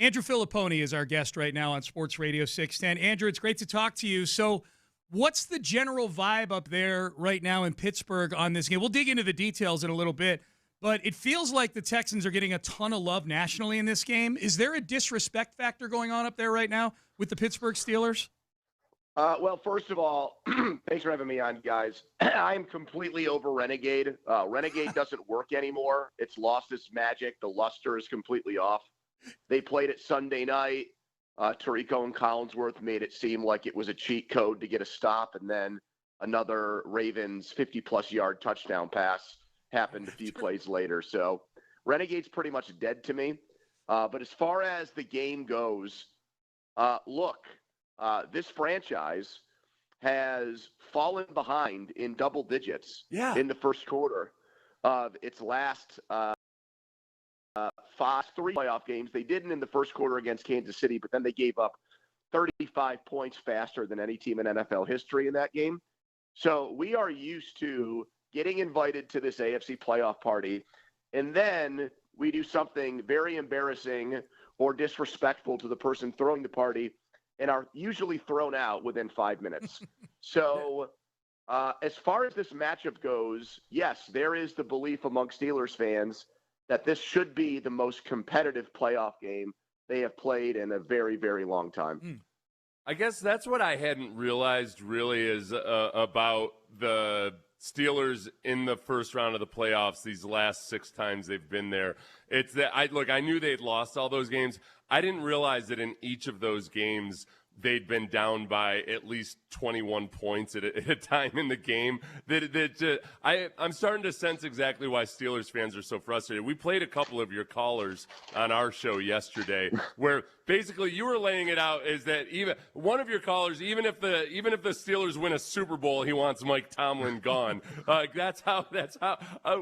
Andrew Fillipponi is our guest right now on Sports Radio 610. Andrew, it's great to talk to you. So what's the general vibe up there right now in Pittsburgh on this game? We'll dig into the details in a little bit, but it feels like the Texans are getting a ton of love nationally in this game. Is there a disrespect factor going on up there right now with the Pittsburgh Steelers? Well, first of all, thanks for having me on, guys. I am completely over Renegade. Renegade doesn't work anymore. It's lost its magic. The luster is completely off. They played it Sunday night. Tirico and Collinsworth made it seem like it was a cheat code to get a stop, and then another Ravens 50-plus yard touchdown pass happened a few plays later. So Renegade's pretty much dead to me. But as far as the game goes, look, this franchise has fallen behind in double digits in the first quarter of its last three playoff games. They didn't in the first quarter against Kansas City, but then they gave up 35 points faster than any team in NFL history in that game. So we are used to getting invited to this AFC playoff party, and then we do something very embarrassing or disrespectful to the person throwing the party and are usually thrown out within 5 minutes. So as far as this matchup goes, yes, there is the belief among Steelers fans that this should be the most competitive playoff game they have played in a very, very long time. I guess that's what I hadn't realized really is about the Steelers in the first round of the playoffs these last 6 times they've been there. It's that I knew they'd lost all those games. I didn't realize that in each of those games they'd been down by at least 21 points at a time in the game. I'm starting to sense exactly why Steelers fans are so frustrated. We played a couple of your callers on our show yesterday where basically you were laying it out is that even one of your callers, even if the Steelers win a Super Bowl, he wants Mike Tomlin gone. That's how.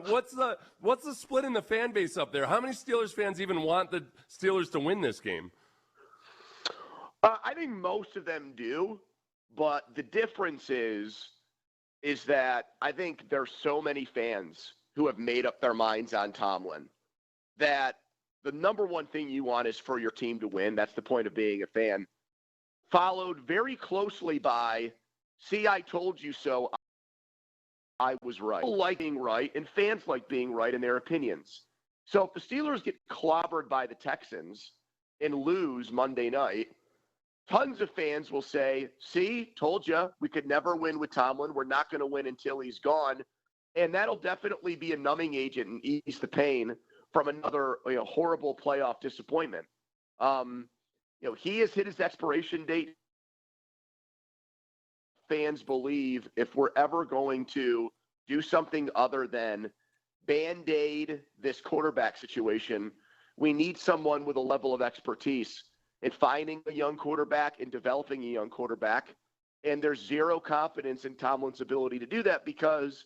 What's the split in the fan base up there? How many Steelers fans even want the Steelers to win this game? I think most of them do, but the difference is that I think there's so many fans who have made up their minds on Tomlin that the number one thing you want is for your team to win. That's the point of being a fan. Followed very closely by, see, I told you so, I was right. People like being right, and fans like being right in their opinions. So if the Steelers get clobbered by the Texans and lose Monday night, tons of fans will say, see, told you, we could never win with Tomlin. We're not going to win until he's gone. And that'll definitely be a numbing agent and ease the pain from another horrible playoff disappointment. He has hit his expiration date. Fans believe if we're ever going to do something other than Band-Aid this quarterback situation, we need someone with a level of expertise in finding a young quarterback and developing a young quarterback. And there's zero confidence in Tomlin's ability to do that because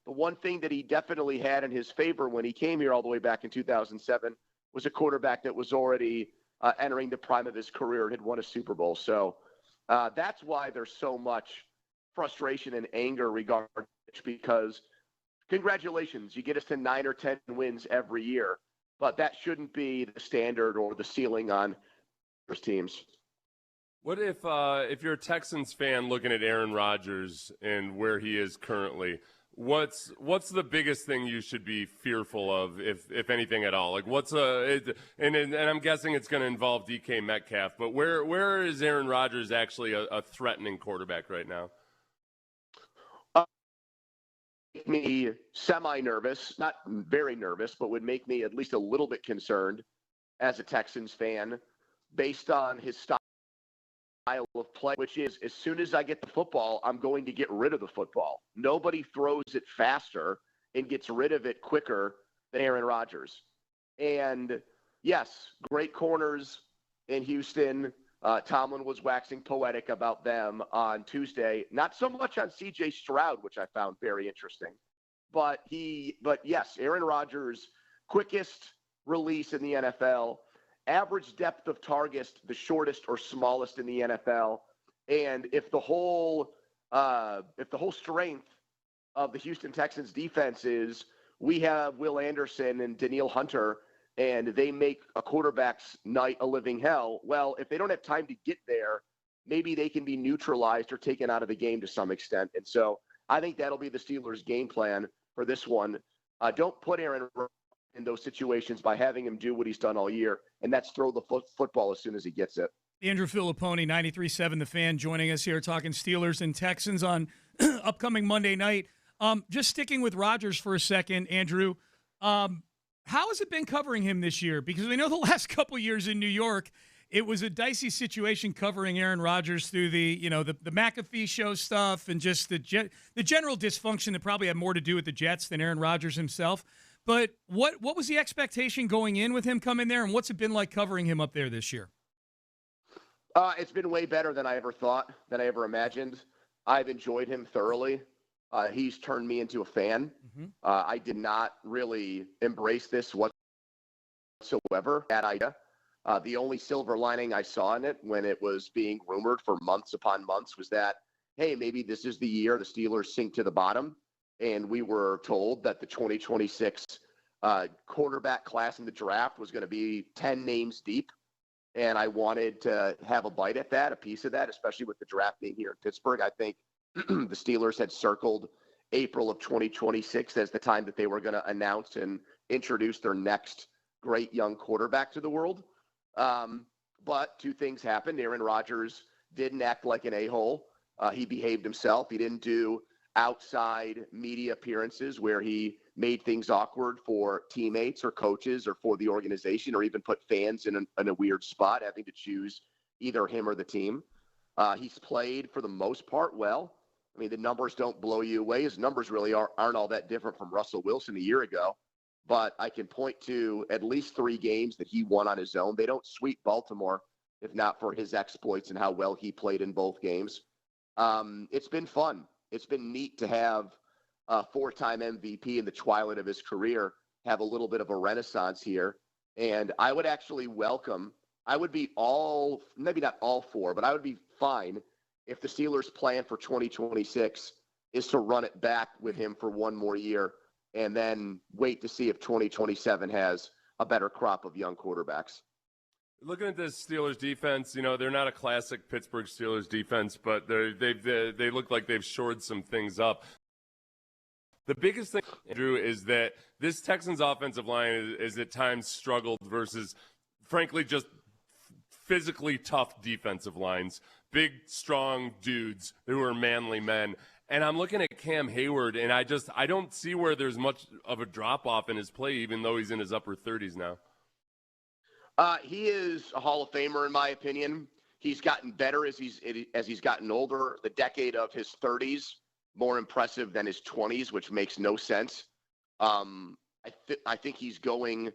the one thing that he definitely had in his favor when he came here all the way back in 2007 was a quarterback that was already entering the prime of his career and had won a Super Bowl. So that's why there's so much frustration and anger regarding it, because congratulations, you get us to 9 or 10 wins every year, but that shouldn't be the standard or the ceiling on teams. What if you're a Texans fan looking at Aaron Rodgers and where he is currently, what's the biggest thing you should be fearful of, if anything at all? Like and I'm guessing it's going to involve DK Metcalf, but where is Aaron Rodgers actually a threatening quarterback right now? Make me semi-nervous, not very nervous, but would make me at least a little bit concerned as a Texans fan, based on his style of play, which is as soon as I get the football, I'm going to get rid of the football. Nobody throws it faster and gets rid of it quicker than Aaron Rodgers. And yes, great corners in Houston. Tomlin was waxing poetic about them on Tuesday. Not so much on CJ Stroud, which I found very interesting. But yes, Aaron Rodgers, quickest release in the NFL, average depth of target, the shortest or smallest in the NFL. And if the whole strength of the Houston Texans defense is we have Will Anderson and Danielle Hunter and they make a quarterback's night a living hell. Well, if they don't have time to get there, maybe they can be neutralized or taken out of the game to some extent. And so I think that'll be the Steelers' game plan for this one. Don't put Aaron in those situations by having him do what he's done all year, and that's throw the football as soon as he gets it. Andrew Fillipponi, 93.7 The Fan, joining us here talking Steelers and Texans on upcoming Monday night. Just sticking with Rodgers for a second, Andrew, how has it been covering him this year? Because we know the last couple years in New York, it was a dicey situation covering Aaron Rodgers through the McAfee show stuff and just the general dysfunction that probably had more to do with the Jets than Aaron Rodgers himself. But what was the expectation going in with him coming there, and what's it been like covering him up there this year? It's been way better than I ever thought, than I ever imagined. I've enjoyed him thoroughly. He's turned me into a fan. Mm-hmm. I did not really embrace this whatsoever. Bad idea. The only silver lining I saw in it when it was being rumored for months upon months was that, hey, maybe this is the year the Steelers sink to the bottom. And we were told that the 2026 quarterback class in the draft was going to be 10 names deep. And I wanted to have a bite at that, a piece of that, especially with the draft being here in Pittsburgh. I think the Steelers had circled April of 2026 as the time that they were going to announce and introduce their next great young quarterback to the world. But two things happened. Aaron Rodgers didn't act like an a-hole. He behaved himself. He didn't do outside media appearances where he made things awkward for teammates or coaches or for the organization, or even put fans in a weird spot, having to choose either him or the team. He's played for the most part well. I mean, the numbers don't blow you away. His numbers really aren't all that different from Russell Wilson a year ago. But I can point to at least 3 games that he won on his own. They don't sweep Baltimore if not for his exploits and how well he played in both games. It's been fun. It's been neat to have a 4-time MVP in the twilight of his career have a little bit of a renaissance here. And I would actually I would be maybe not all for, but I would be fine if the Steelers' plan for 2026 is to run it back with him for one more year and then wait to see if 2027 has a better crop of young quarterbacks. Looking at this Steelers defense, they're not a classic Pittsburgh Steelers defense, but they look like they've shored some things up. The biggest thing, Andrew, is that this Texans offensive line is at times struggled versus, frankly, just physically tough defensive lines. Big, strong dudes who are manly men. And I'm looking at Cam Hayward, and I don't see where there's much of a drop-off in his play, even though he's in his upper 30s now. He is a Hall of Famer, in my opinion. He's gotten better as he's gotten older. The decade of his 30s, more impressive than his 20s, which makes no sense. I think he's going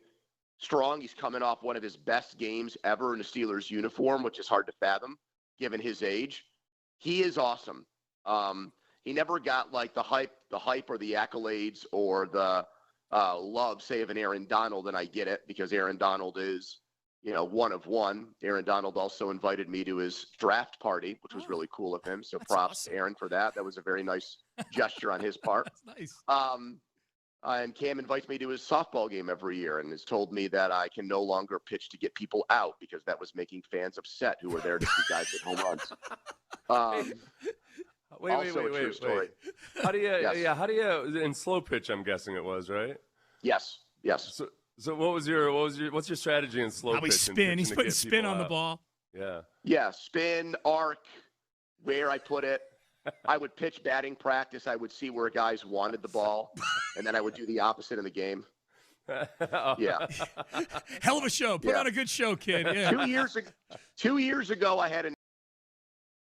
strong. He's coming off one of his best games ever in a Steelers uniform, which is hard to fathom given his age. He is awesome. He never got like the hype or the accolades or the love, say, of an Aaron Donald, and I get it because Aaron Donald is, one of one. Aaron Donald also invited me to his draft party, which was really cool of him. So props to Aaron for that. That was a very nice gesture on his part. That's nice. And Cam invites me to his softball game every year and has told me that I can no longer pitch to get people out because that was making fans upset who were there to see guys hit home runs. Wait. Story. How do you, Yes. how do you, in slow pitch, I'm guessing it was, right? Yes. So what's your strategy in slow Probably pitch? spin. He's putting spin on the ball. Yeah. Yeah. Spin, arc, where I put it. I would pitch batting practice. I would see where guys wanted the ball, and then I would do the opposite in the game. Yeah. Hell of a show. Put on a good show, kid. Yeah. 2 years ago, I had a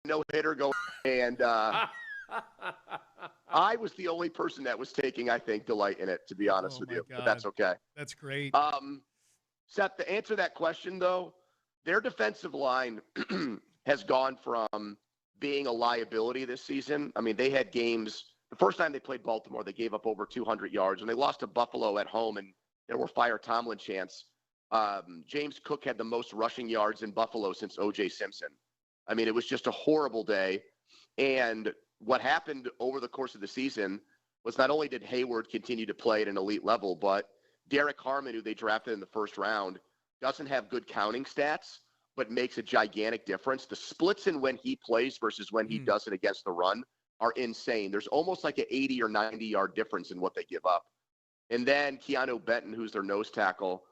no-hitter going, and I was the only person that was taking, I think, delight in it, to be honest with you. God. But that's okay. That's great. Seth, to answer that question, though, their defensive line has gone from being a liability this season. I mean, they had games – the first time they played Baltimore, they gave up over 200 yards. When they lost to Buffalo at home and there were fire Tomlin chants, James Cook had the most rushing yards in Buffalo since O.J. Simpson. I mean, it was just a horrible day. And what happened over the course of the season was not only did Hayward continue to play at an elite level, but Derek Harmon, who they drafted in the first round, doesn't have good counting stats, but makes a gigantic difference. The splits in when he plays versus when he does it against the run are insane. There's almost like an 80 or 90-yard difference in what they give up. And then Keanu Benton, who's their nose tackle,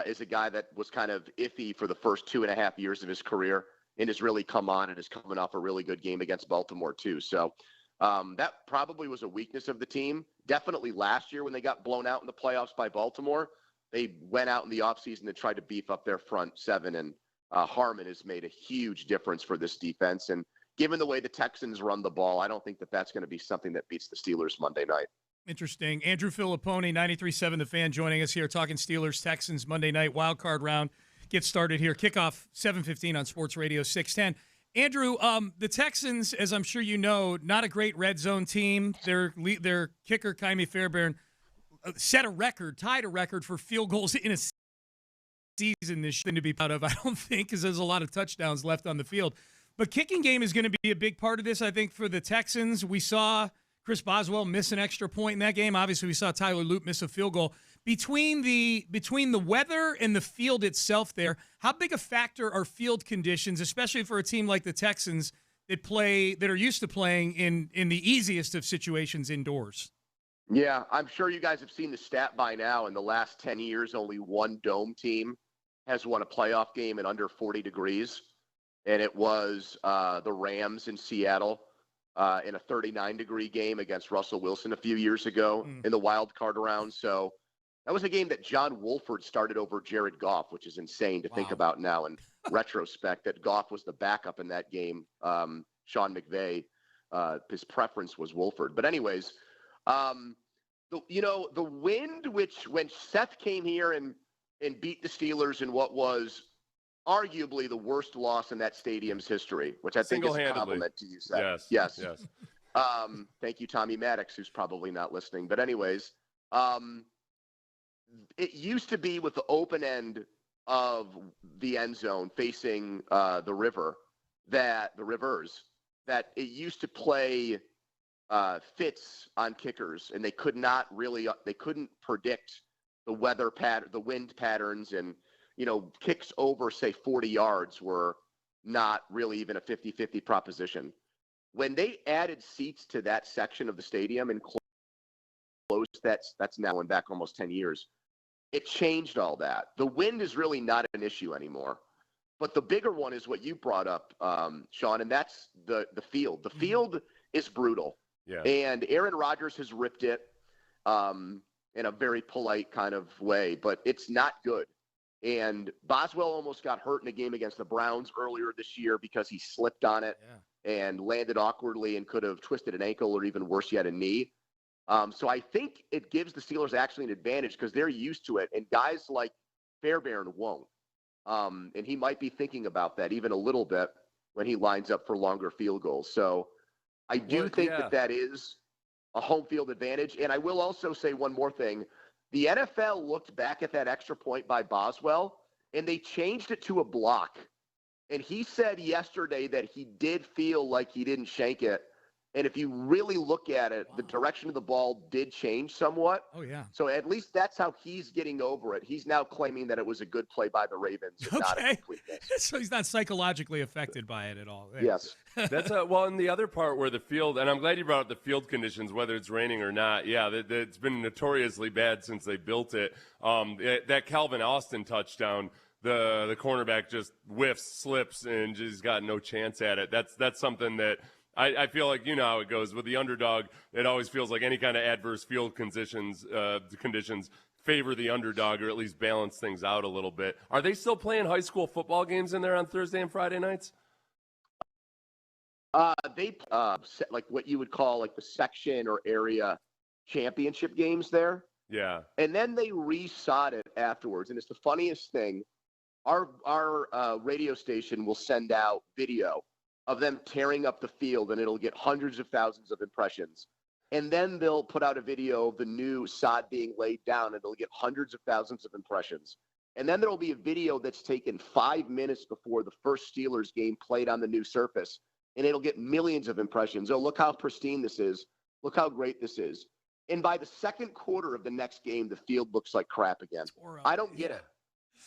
is a guy that was kind of iffy for the first 2.5 years of his career and has really come on and is coming off a really good game against Baltimore too. So that probably was a weakness of the team. Definitely last year when they got blown out in the playoffs by Baltimore, they went out in the offseason and tried to beef up their front seven, and Harmon has made a huge difference for this defense. And given the way the Texans run the ball, I don't think that that's going to be something that beats the Steelers Monday night. Interesting. Andrew Fillipponi, 93.7 The Fan, joining us here, talking Steelers-Texans Monday night wildcard round. Get started here. Kickoff 7:15 on Sports Radio 610. Andrew, the Texans, as I'm sure you know, not a great red zone team. Their kicker, Kymie Fairbairn, tied a record for field goals in a season this thing to be proud of, I don't think, because there's a lot of touchdowns left on the field. But kicking game is going to be a big part of this, I think, for the Texans. We saw Chris Boswell miss an extra point in that game. Obviously, we saw Tyler Loop miss a field goal. Between the weather and the field itself there, how big a factor are field conditions, especially for a team like the Texans that are used to playing in the easiest of situations indoors? Yeah, I'm sure you guys have seen the stat by now. In the last 10 years, only one dome team has won a playoff game in under 40 degrees, and it was the Rams in Seattle in a 39-degree game against Russell Wilson a few years ago in the wild card round. So that was a game that John Wolford started over Jared Goff, which is insane to think about now in retrospect, that Goff was the backup in that game. Sean McVay, his preference was Wolford. But anyways, the wind, which when Seth came here and beat the Steelers in what was arguably the worst loss in that stadium's history, which I think is a compliment to you, Seth. Yes. Thank you, Tommy Maddox, who's probably not listening. But anyways, it used to be with the open end of the end zone facing the rivers, that it used to play fits on kickers, and they couldn't predict the weather pattern, the wind patterns, and kicks over, say, 40 yards were not really even a 50-50 proposition. When they added seats to that section of the stadium and closed, that's now going back almost 10 years, it changed all that. The wind is really not an issue anymore. But the bigger one is what you brought up, Sean, and that's the field. The field is brutal. Yeah. And Aaron Rodgers has ripped it in a very polite kind of way, but it's not good. And Boswell almost got hurt in a game against the Browns earlier this year because he slipped on it and landed awkwardly and could have twisted an ankle or even worse yet, a knee. So I think it gives the Steelers actually an advantage because they're used to it, and guys like Fairbairn won't. And he might be thinking about that even a little bit when he lines up for longer field goals. So I do think that is a home field advantage. And I will also say one more thing. The NFL looked back at that extra point by Boswell, and they changed it to a block. And he said yesterday that he did feel like he didn't shank it. And if you really look at it, the direction of the ball did change somewhat. Oh, yeah. So at least that's how he's getting over it. He's now claiming that it was a good play by the Ravens and not a complete miss. So he's not psychologically affected by it at all. Yes. That's and the other part where the field, and I'm glad you brought up the field conditions, whether it's raining or not. Yeah, it's been notoriously bad since they built it. That Calvin Austin touchdown, the cornerback just whiffs, slips, and just got no chance at it. That's something that I feel like how it goes with the underdog. It always feels like any kind of adverse field conditions favor the underdog, or at least balance things out a little bit. Are they still playing high school football games in there on Thursday and Friday nights? They like what you would call like the section or area championship games there. Yeah. And then they resod it afterwards. And it's the funniest thing. Our radio station will send out video of them tearing up the field, and it'll get hundreds of thousands of impressions. And then they'll put out a video of the new sod being laid down, and it'll get hundreds of thousands of impressions. And then there'll be a video that's taken 5 minutes before the first Steelers game played on the new surface, and it'll get millions of impressions. Oh, look how pristine this is. Look how great this is. And by the second quarter of the next game, the field looks like crap again. I don't get it.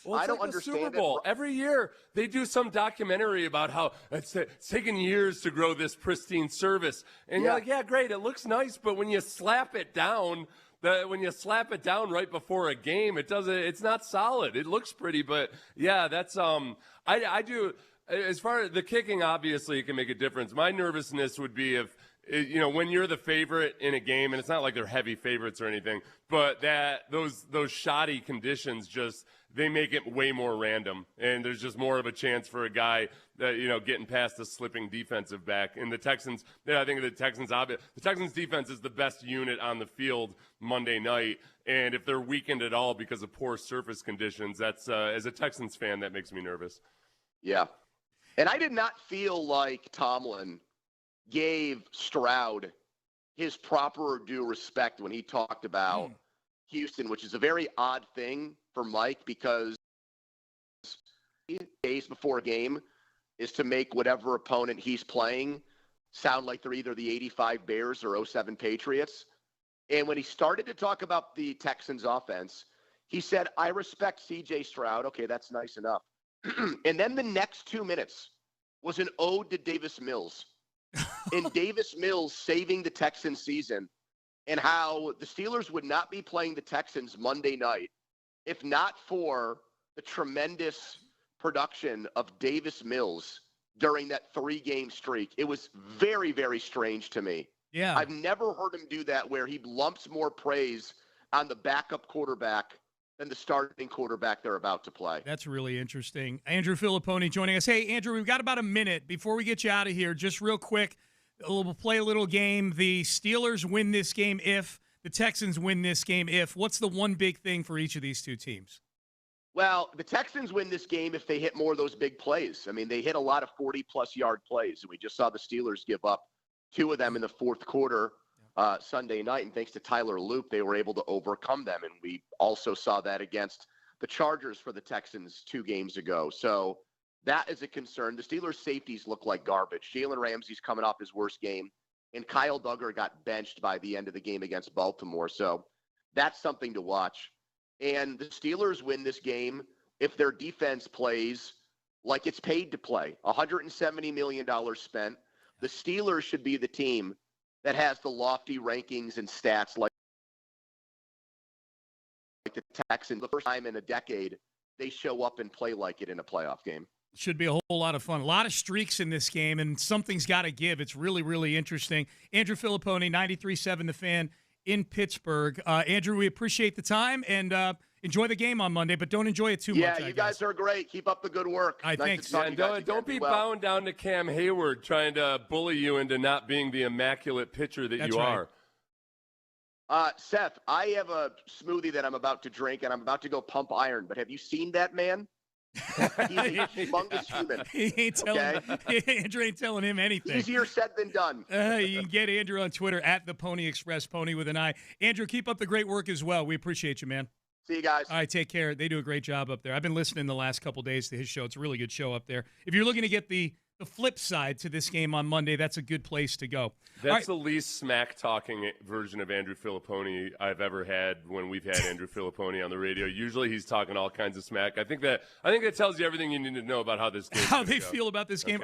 Well, it's I don't like understand the Super Bowl. it. Every year they do some documentary about how it's taken years to grow this pristine service. And you're like, yeah, great. It looks nice. But when you slap it down, right before a game, it's not solid. It looks pretty, but yeah, that's, I do, as far as the kicking, obviously it can make a difference. My nervousness would be if, when you're the favorite in a game, and it's not like they're heavy favorites or anything, but those shoddy conditions they make it way more random, and there's just more of a chance for a guy that, getting past a slipping defensive back. And the Texans, I think the Texans defense is the best unit on the field Monday night, and if they're weakened at all because of poor surface conditions, that's as a Texans fan, that makes me nervous. Yeah, and I did not feel like Tomlin gave Stroud his proper due respect when he talked about Houston, which is a very odd thing for Mike, because days before a game is to make whatever opponent he's playing sound like they're either the 85 Bears or 07 Patriots. And when he started to talk about the Texans offense, he said, I respect CJ Stroud. Okay, that's nice enough. And then the next 2 minutes was an ode to Davis Mills. And Davis Mills saving the Texans season, and how the Steelers would not be playing the Texans Monday night if not for the tremendous production of Davis Mills during that 3-game streak. It was very, very strange to me. Yeah. I've never heard him do that, where he lumps more praise on the backup quarterback than the starting quarterback they're about to play. That's really interesting. Andrew Fillipponi joining us. Hey, Andrew, we've got about a minute before we get you out of here. Just real quick, we'll play a little game. The Steelers win this game if. The Texans win this game if. What's the one big thing for each of these two teams? Well, the Texans win this game if they hit more of those big plays. I mean, they hit a lot of 40-plus yard plays, and we just saw the Steelers give up 2 of them in the fourth quarter Sunday night, and thanks to Tyler Loop, they were able to overcome them. And we also saw that against the Chargers for the Texans 2 games ago. So that is a concern. The Steelers' safeties look like garbage. Jalen Ramsey's coming off his worst game, and Kyle Duggar got benched by the end of the game against Baltimore. So that's something to watch. And the Steelers win this game if their defense plays like it's paid to play. $170 million spent. The Steelers should be the team that has the lofty rankings and stats like the Texans. The first time in a decade, they show up and play like it in a playoff game. Should be a whole lot of fun. A lot of streaks in this game, and something's got to give. It's really, really interesting. Andrew Fillipponi, 93.7 The Fan in Pittsburgh. Andrew, we appreciate the time, and enjoy the game on Monday, but don't enjoy it too much. Yeah, you guys are great. Keep up the good work. I think so. Don't be bound down to Cam Hayward trying to bully you into not being the immaculate pitcher that you are. Seth, I have a smoothie that I'm about to drink, and I'm about to go pump iron, but have you seen that man? He's a humongous human. He ain't telling Andrew ain't telling him anything. Easier said than done. You can get Andrew on Twitter at the Pony Express, Pony with an I. Andrew, keep up the great work as well. We appreciate you, man. See you guys. All right, take care. They do a great job up there. I've been listening the last couple days to his show. It's a really good show up there. If you're looking to get the flip side to this game on Monday, that's a good place to go. That's the least smack-talking version of Andrew Fillipponi I've ever had when we've had Andrew Fillipponi on the radio. Usually he's talking all kinds of smack. I think that tells you everything you need to know about how this game how they feel about this game.